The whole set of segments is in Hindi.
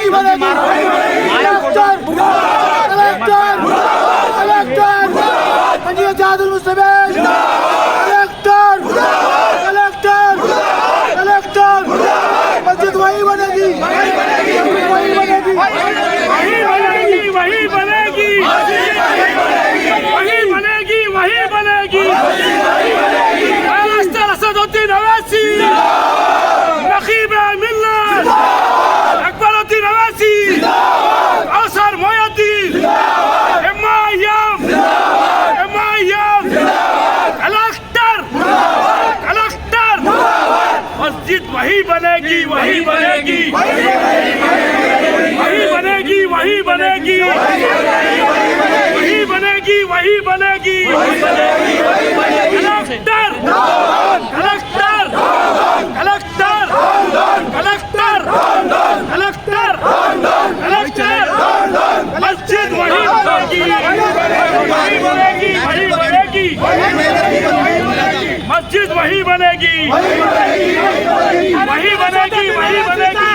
वही बनेगी। कलेक्टर कलेक्टर कलेक्टर पंजीयत जादुल मुस्तफीद, कलेक्टर कलेक्टर कलेक्टर मस्जिद वही बनेगी, वही बनेगी, वही बनेगी, वही बनेगी, वही बनेगी, वही बनेगी, वही बनेगी। असदुद्दीन अवैसी, नकीब मिल्लत, Akbaruddin Owaisi, Ausar Mohiuddin, MIM, collector collector मस्जिद वही बनेगी, वही बनेगी, वही बनेगी, वही बनेगी, वही बनेगी, वही बनेगी। Collector collector collector collector collector collector मस्जिद वही बनेगी, वही बनेगी, वही बनेगी, मस्जिद वही बनेगी, वही बनेगी, वही बनेगी।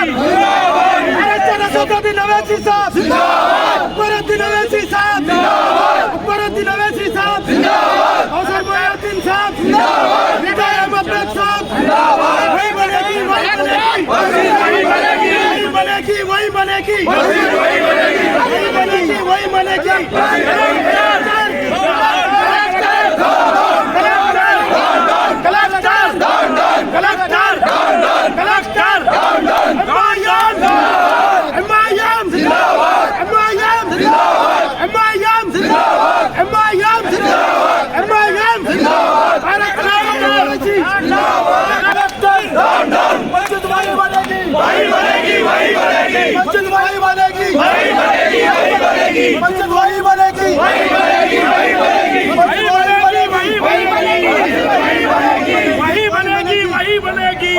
असदुद्दीन अवैसी साहब जिंदाबाद, अकबरुद्दीन अवैसी साहब जिंदाबाद, अकबरुद्दीन अवैसी साहब जिंदाबाद, औसर मोहिउद्दीन साहब जिंदाबाद, रिटायर अहमद साहब जिंदाबाद। वही बनेगी, वही बनेगी, वही बनेगी, वही बनेगी, वही बनेगी, वही बनेगी, वही बनेगी, वही बनेगी। वही बनेगी, वही बनेगी, मस्जिद वही बनेगी, वही बनेगी, वही बनेगी, मस्जिद वही बनेगी, वही बनेगी, वही बनेगी, वही बनेगी, वही बनेगी, वही बनेगी, वही बनेगी,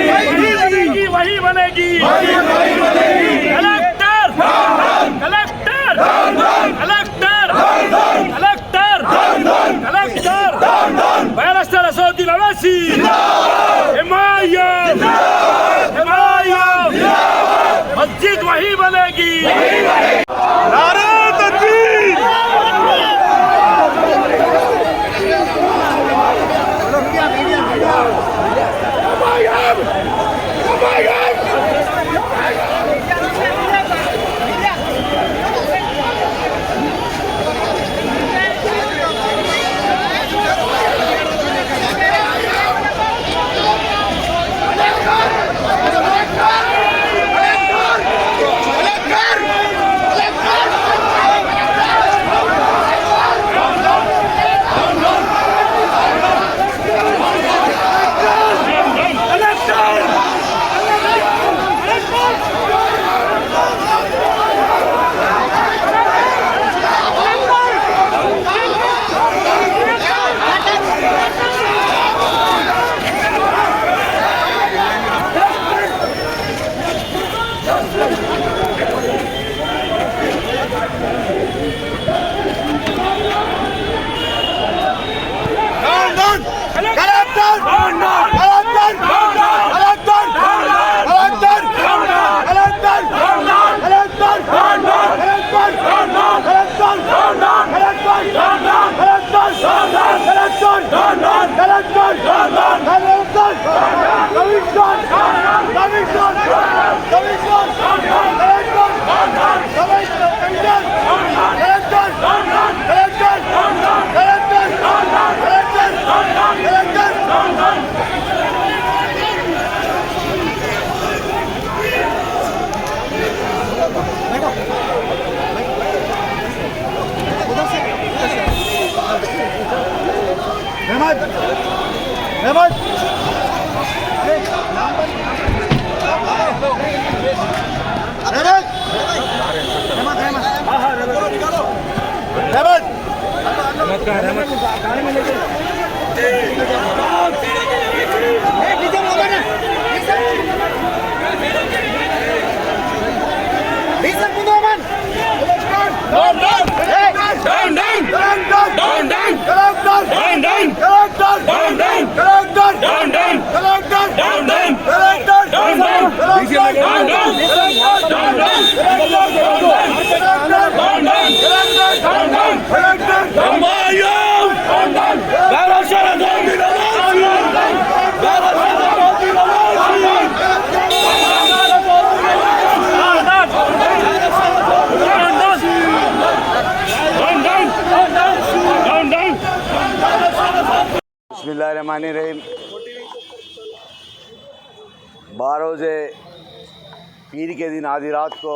वही बनेगी, वही बनेगी, वही बनेगी। Collector collector collector collector collector barrister Asaduddin Owaisi, MIM मस्जिद वही बनेगी। नारे तकबीर। Down. बिस्मिल्लाहिर्रहमानिर्रहीम। 12 रोज़े पीर के दिन आधी रात को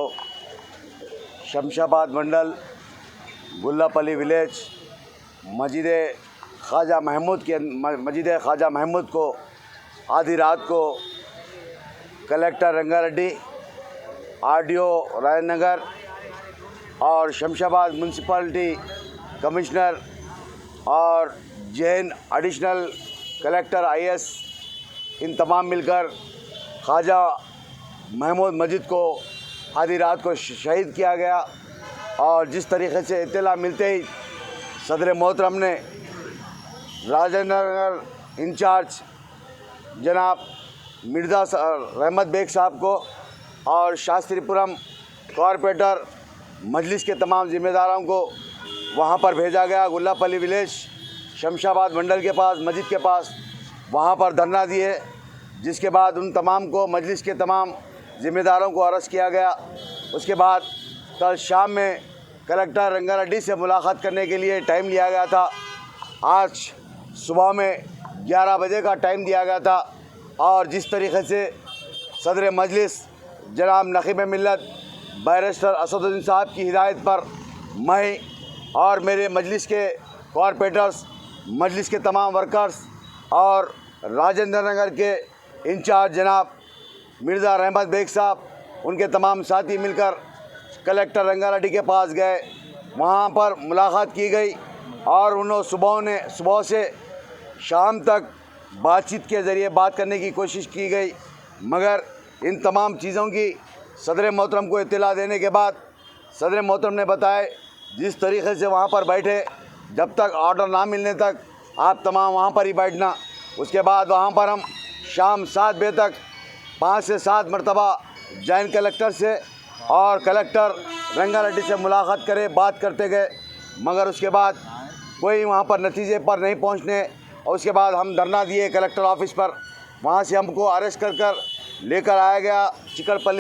शमशाबाद मंडल गुल्लापल्ली विलेज मस्जिद ख्वाजा महमूद को आधी रात को कलेक्टर रंगारेड्डी, आरडीओ राजनगर और शमशाबाद म्यूनसिपालिटी कमिश्नर और जैन एडिशनल कलेक्टर IAS इन तमाम मिलकर ख्वाजा महमूद मस्जिद को आधी रात को शहीद किया गया। और जिस तरीके से इत्तला मिलते ही सदर मोहतरम ने राजेंद्र नगर इंचार्ज जनाब मिर्ज़ा रहमत बेग साहब को और शास्त्रीपुरम कॉरपोरेटर मजलिस के तमाम ज़िम्मेदारों को वहाँ पर भेजा गया। गुल्लापल्ली विलेज शमशाबाद मंडल के पास मस्जिद के पास वहाँ पर धरना दिए, जिसके बाद उन तमाम को मजलिस के तमाम ज़िम्मेदारों को अरेस्ट किया गया। उसके बाद कल शाम में कलेक्टर रंगारेड्डी से मुलाकात करने के लिए टाइम लिया गया था। आज सुबह में 11 बजे का टाइम दिया गया था और जिस तरीके से सदर मजलिस जनाब नकीब मिल्लत बैरिस्टर असदुद्दीन साहब की हिदायत पर मैं और मेरे मजलिस के कॉरपोरेटर्स, मजलिस के तमाम वर्कर्स और राजेंद्र नगर के इंचार्ज जनाब मिर्ज़ा रहमत बेग साहब, उनके तमाम साथी मिलकर कलेक्टर रंगारेड्डी के पास गए। वहाँ पर मुलाकात की गई और उन्होंने सुबह से शाम तक बातचीत के ज़रिए बात करने की कोशिश की गई, मगर इन तमाम चीज़ों की सदर मोहतरम को इत्तला देने के बाद सदर मोहतरम ने बताया जिस तरीके से वहाँ पर बैठे, जब तक ऑर्डर ना मिलने तक आप तमाम वहाँ पर ही बैठना। उसके बाद वहाँ पर हम शाम 7 बजे तक 5 से 7 मरतबा जॉइंट कलेक्टर से और कलेक्टर रंगारेड्डी से मुलाकात करे, बात करते गए, मगर उसके बाद कोई वहाँ पर नतीजे पर नहीं पहुँचने। और उसके बाद हम धरना दिए कलेक्टर ऑफिस पर, वहाँ से हमको अरेस्ट कर लेकर आया गया चिकड़पल्ली।